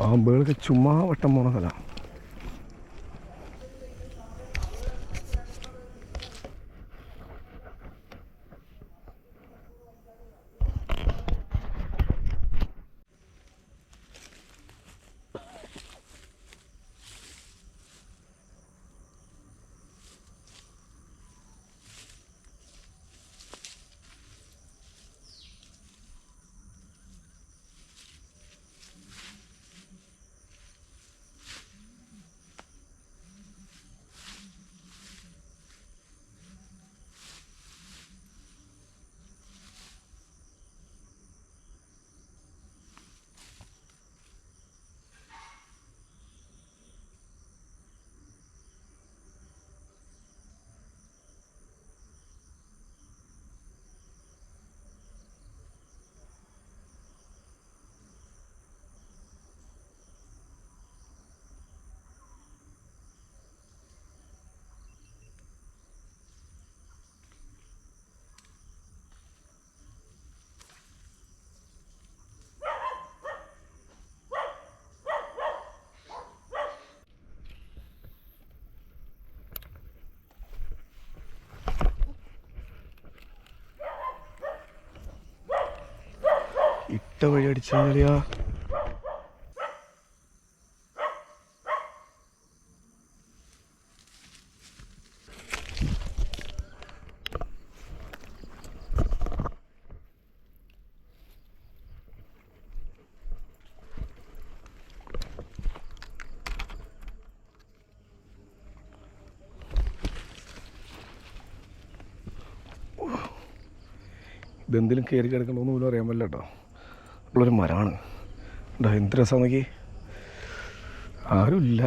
പാമ്പുകൾക്ക് ചുമ്മാ വട്ടം പോണ സ്ഥലമാണ്. ഇട്ട വഴി അടിച്ചാലിയാ ഇതെന്തെങ്കിലും കയറി കിടക്കണമെന്ന് പോലും അറിയാൻ പറ്റില്ല കേട്ടോ. ഉള്ളൊരു മരമാണ്. എന്താ എന്ത് രസമാണെന്നൊക്കെ. ആരുമില്ല.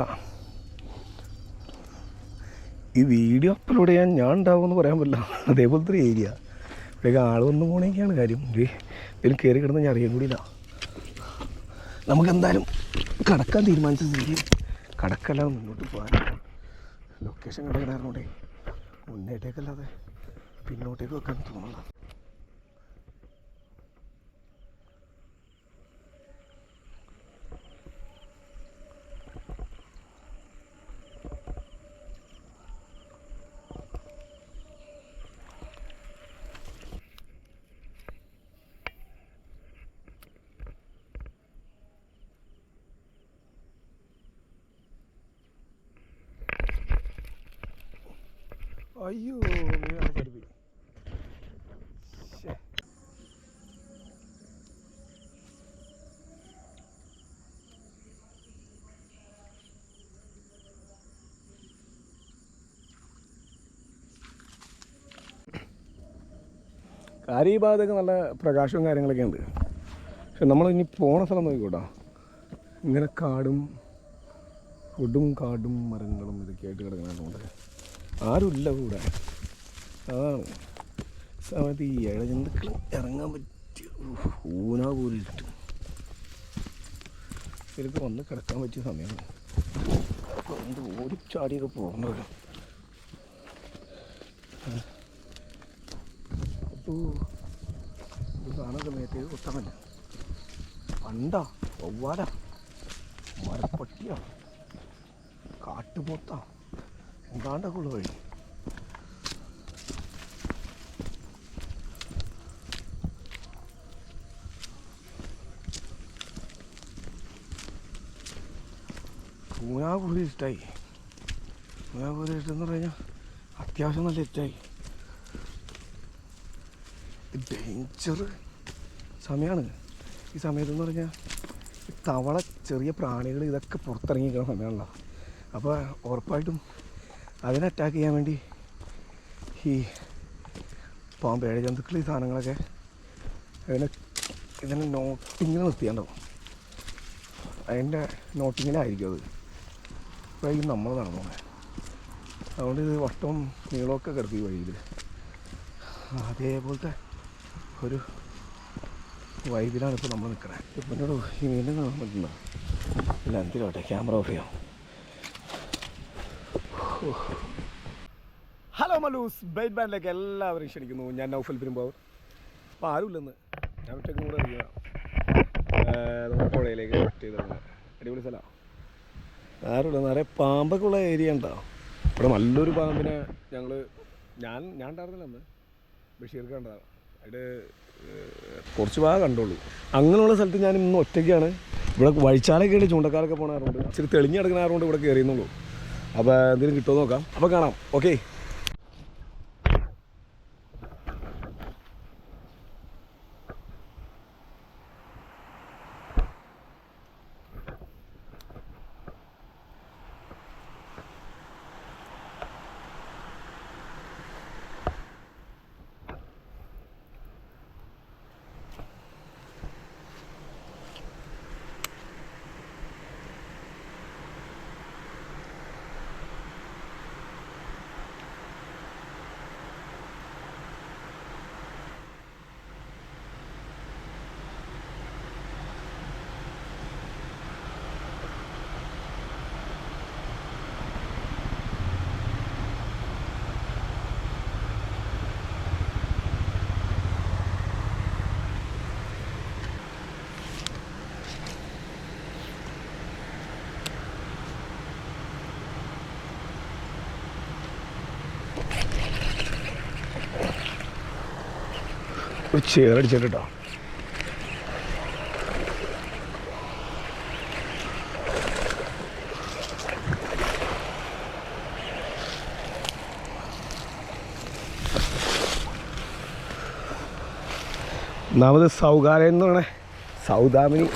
ഈ വീഡിയോ അപ്ലോഡ് ചെയ്യാൻ ഞാൻ ഉണ്ടാവുമെന്ന് പറയാൻ പറ്റില്ല. അതേപോലത്തെ ഒരു ഏരിയ. ഇവിടേക്ക് ആൾ വന്ന് പോകണമെങ്കിലാണ് കാര്യം. ഇതിലും കയറി കിടന്ന് ഞാൻ അറിയാൻ കൂടിയില്ല. നമുക്കെന്തായാലും കടക്കാൻ തീരുമാനിച്ചെങ്കിൽ കടക്കല്ലാതെ മുന്നോട്ട് പോകാൻ. ലൊക്കേഷൻ കിടക്കണായിരുന്നോടെ മുന്നേറ്റേക്കല്ലാതെ പിന്നോട്ടേക്ക് വെക്കാൻ തോന്നണ്ട. അയ്യോ ചരിപ്പോയി. കാര്യം ഈ ഭാഗത്തൊക്കെ നല്ല പ്രകാശവും കാര്യങ്ങളൊക്കെ ഉണ്ട്. പക്ഷെ നമ്മളിനി പോണ സ്ഥലം നോക്കിക്കോട്ടോ. ഇങ്ങനെ കാടും കാടും മരങ്ങളും ഇതൊക്കെ ആയിട്ട് കിടക്കുന്നതുകൊണ്ട് ആരുമില്ല കൂടെ. അതാണ് സമയത്ത് ഈ ഇഴജന്തുക്കൾ ഇറങ്ങാൻ പറ്റിയ ഊനാ പോലെ ഇട്ടു. ഇവർക്ക് വന്ന് കിടക്കാൻ പറ്റിയ സമയമാണ്. അപ്പോൾ എന്ത് ഓടിച്ചാടിയൊക്കെ പോകുന്നത്. അപ്പോൾ ഇത് സാധനമൊക്കെ മേത്തേക്ക് കൊത്താമല്ല. പണ്ടാ വവ്വാലാ മരപ്പട്ടിയാ കാട്ടുപോത്താ എന്താണ്ടൊക്കെ ഉള്ള വഴി. കൂനാകൂടി ഇഷ്ടമായി. കൂനാകൂടി ഇഷ്ടമെന്ന് പറഞ്ഞാൽ അത്യാവശ്യം നല്ല ഇഷ്ടമായി. ഡേഞ്ചർ സമയമാണ് ഈ സമയത്തെന്ന് പറഞ്ഞാൽ. തവള ചെറിയ പ്രാണികൾ ഇതൊക്കെ പുറത്തിറങ്ങിയിരിക്കുന്ന സമയമാണല്ലോ. അപ്പോൾ ഉറപ്പായിട്ടും അതിനെ അറ്റാക്ക് ചെയ്യാൻ വേണ്ടി ഈ പാമ്പ് ഇഴജന്തുക്കൾ ഈ സാധനങ്ങളൊക്കെ ഇതിനെ നോട്ടിങ്ങിൽ നിർത്തിയാണ്ടാവും. അതിൻ്റെ നോട്ടിങ്ങിലായിരിക്കും അത്. അപ്പോൾ ഈ നമ്മൾ നടന്നു പോകണേ. അതുകൊണ്ട് ഇത് വട്ടവും നീളമൊക്കെ കിടക്കും ഈ വഴിയിൽ. അതേപോലത്തെ ഒരു വൈബിലാണ് ഇപ്പോൾ നമ്മൾ നിൽക്കണേ. ഇപ്പം എന്നോട് ഈ മീനെ കാണാൻ പറ്റുന്ന ഇല്ല എന്തിലോട്ടെ ക്യാമറ ഓഫ് ചെയ്യാം. ഹലോ മലൂസ് ബൈറ്റ് ബാൻഡിലേക്ക് എല്ലാവരും ക്ഷണിക്കുന്നു. ഞാൻ നൗഫൽ പെരുമ്പാവൂർ. അപ്പോൾ ആരുമില്ലെന്ന് ഞാൻ ഒറ്റയ്ക്കും കൂടെ അറിയുക. നമ്മൾ പുഴയിലേക്ക് കട്ട് ചെയ്തിരുന്നത് അടിപൊളി സ്ഥലമാണ്. ആരുമില്ല, നിറയെ പാമ്പൊക്കെ ഉള്ള ഏരിയ ഉണ്ടോ. ഇവിടെ നല്ലൊരു പാമ്പിനെ ഞാൻ ഉണ്ടായിരുന്നില്ല അന്ന്, ബഷീർക്ക് കണ്ടതാണ്. അതിൻ്റെ കുറച്ച് ഭാഗം കണ്ടുള്ളൂ. അങ്ങനെയുള്ള സ്ഥലത്ത് ഞാൻ ഇന്ന് ഒറ്റയ്ക്കാണ്. ഇവിടെ വഴിച്ചാലൊക്കെ ഉണ്ട്, ചൂണ്ടക്കാരൊക്കെ പോകണാറുണ്ട്. ഇച്ചിരി തെളിഞ്ഞ് കിടക്കണാറുണ്ട് ഇവിടെ കയറിയെന്നുള്ളൂ. അപ്പോൾ എന്തെങ്കിലും കിട്ടുമോ നോക്കാം. അപ്പോൾ കാണാം. ഓക്കെ. ഒരു ചേറടിച്ചിട്ടോ. ഒന്നാമത് സൗകാലയം എന്ന് പറയണേ, സൗദാമിനി.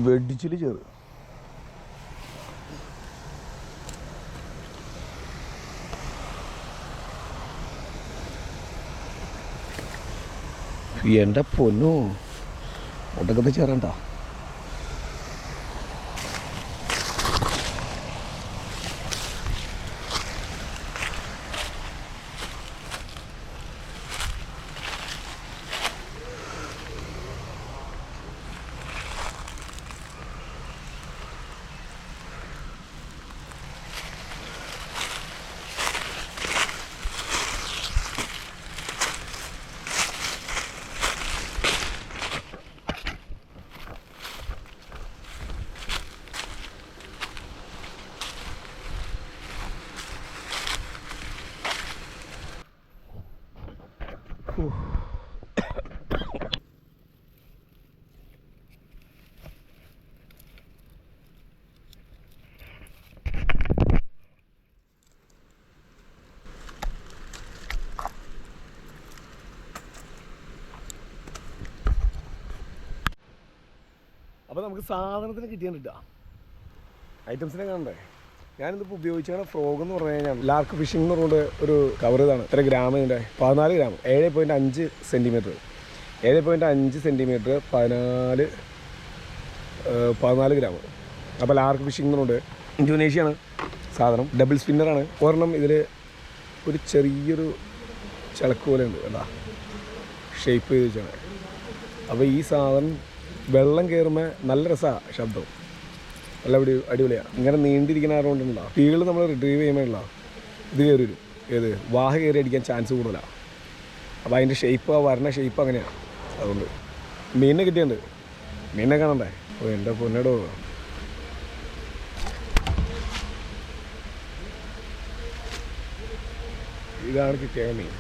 വെടിച്ചില് ചേറ്. എൻ്റെ പൊന്നു, ഒട്ടക്കത്തെ ചേരണ്ട. അപ്പോൾ നമുക്ക് സാധനത്തിന് കിട്ടിയാൽ കിട്ടുക, ഐറ്റംസിനെ കാണണ്ടേ. ഞാനിതിപ്പോൾ ഉപയോഗിച്ചാണ് ഫ്രോഗ് എന്ന് പറഞ്ഞു കഴിഞ്ഞാൽ ലാർക്ക് ഫിഷിംഗ് എന്ന് പറഞ്ഞുകൊണ്ട് ഒരു കവർ ഇതാണ്. ഇത്ര ഗ്രാം ഇതിൻ്റെ 14 ഗ്രാം, 7.5 സെൻറ്റിമീറ്റർ, 7.5 സെൻറ്റിമീറ്റർ, 14 ഗ്രാം. അപ്പോൾ ലാർക്ക് ഫിഷിംഗ് എന്ന് പറഞ്ഞുകൊണ്ട് ഇന്തോനേഷ്യയാണ് സാധനം. ഡബിൾ സ്പിന്നറാണ്. ഒരെണ്ണം ഇതിൽ ഒരു ചെറിയൊരു ചിളക്ക് പോലെ ഉണ്ട്, എന്താ ഷേപ്പ് ചെയ്ത് വെച്ചാണ്. അപ്പോൾ ഈ സാധനം വെള്ളം കയറുമ്പോൾ നല്ല രസമാണ്, ശബ്ദം നല്ല അടിപൊളിയാണ്. ഇങ്ങനെ നീണ്ടിരിക്കുന്ന ആയതുകൊണ്ടുള്ള ടീകൾ നമ്മൾ റിട്രീവ് ചെയ്യുമ്പോഴുള്ള ഇത് കയറി വരും. ഏത് വാഹ കയറി അടിക്കാൻ ചാൻസ് കൂടുതലാണ്. അപ്പോൾ അതിൻ്റെ ഷേപ്പ്, ആ വരണ ഷേപ്പ് അങ്ങനെയാണ്. അതുകൊണ്ട് മീനിനെ കിട്ടിയുണ്ട്. മീനിനെ കാണണ്ടേ? ഓ എൻ്റെ പൊന്നടോ, ഇതാണ് കിട്ടിയ മീൻ.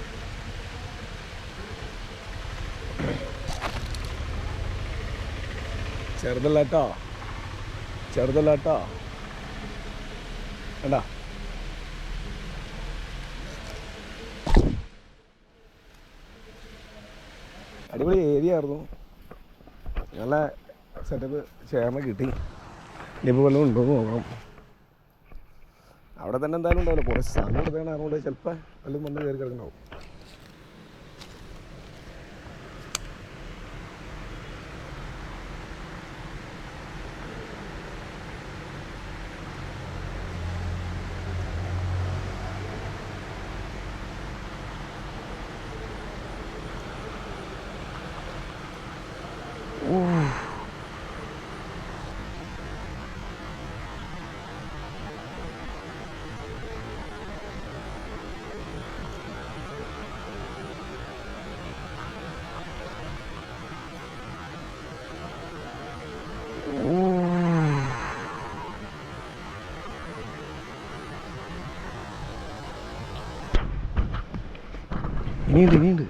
ചെറുതല്ലാട്ടോ, ചെറുതല്ലാട്ടോ, വേണ്ട. അടിപൊളി ഏരിയ ആയിരുന്നു, നല്ല സെറ്റപ്പ് ചേർന്ന് കിട്ടി. ഇനിയിപ്പോൾ വല്ലതും ഉണ്ടോയെന്ന് നോക്കണം. അവിടെ തന്നെ എന്തായാലും ഉണ്ടാവില്ല, കുറച്ച് സമയം എടുത്താണ്. അതുകൊണ്ട് ചിലപ്പോൾ വല്ലതും വന്ന് കയറി കിടക്കുന്നുണ്ടാവും. ഇനിയുണ്ട്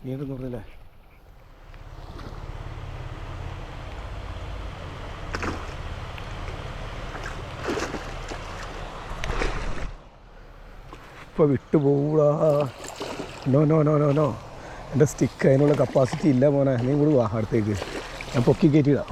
നീണ്ടെന്ന് പറഞ്ഞല്ലേ. ഇപ്പോൾ വിട്ടുപോകൂടാ. No no no no no എൻ്റെ സ്റ്റിക്ക് അതിനുള്ള കപ്പാസിറ്റി ഇല്ല മോനെ. നീ കൂടി വാ അടുത്തേക്ക്, ഞാൻ പൊക്കി കയറ്റിയിടാം.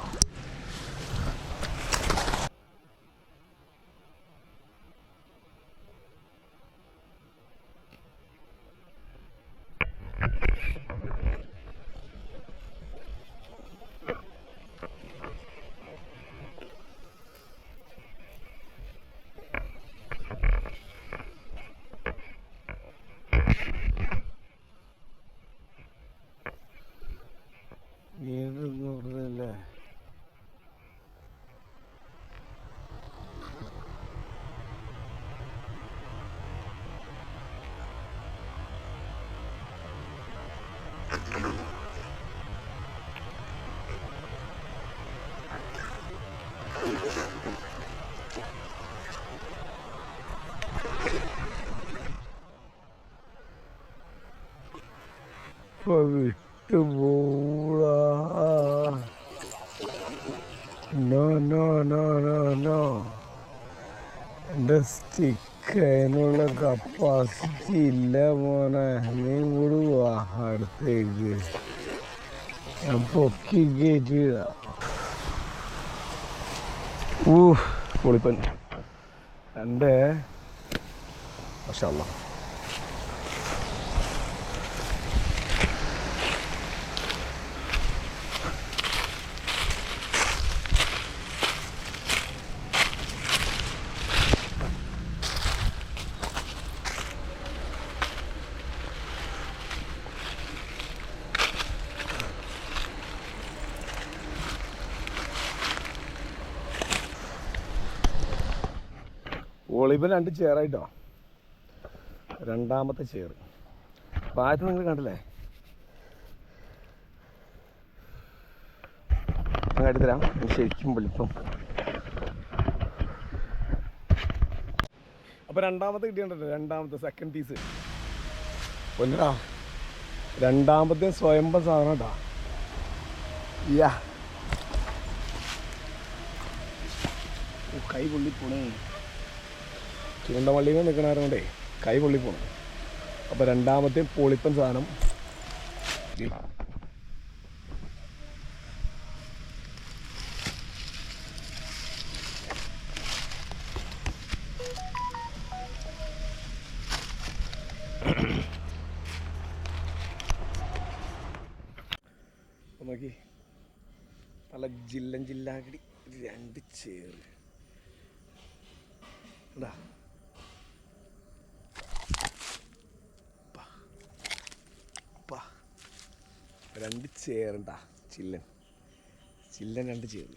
നീണ്ടെന്ന് പറഞ്ഞല്ലേ. ഇപ്പോൾ വിട്ടുപോകൂടാ. No no no no no എൻ്റെ സ്റ്റിക്ക് അതിനുള്ള കപ്പാസിറ്റി ഇല്ല മോനെ. നീ കൂടി വാ അടുത്തേക്ക്, ഞാൻ പൊക്കി കയറ്റിയിടാ. പൊളിപ്പൻ എൻ്റെ മാഷാ അല്ലാ. വോളിബോൾ 2 ചെയറായിട്ടോ. രണ്ടാമത്തെ ചെയർ പായത്ത് നിങ്ങൾ കണ്ടില്ലേ. അങ്ങോട്ട് തരാം ശരിക്കും വലിപ്പം. അപ്പോൾ രണ്ടാമത്തെ കിട്ടിയിട്ടുണ്ടല്ലോ, രണ്ടാമത്തെ സെക്കൻഡ് പീസ് പൊന്നടാ. രണ്ടാമത്തെ സ്വയംഭം സാധനം കേട്ടോ. കൈ പൊള്ളിപ്പോണേ. ചുരുണ്ടവള്ളിയിൽ നിൽക്കണാരണ്ടേ കൈ പൊള്ളിപ്പോണം. അപ്പോൾ രണ്ടാമത്തെ പൊളിപ്പൻ സാധനം. നോക്കി നല്ല ജില്ലൻ ജില്ലാകടി 2 ചേർ എന്താ 2 ചേറുണ്ടാ. ചില്ലൻ 2 ചേർ.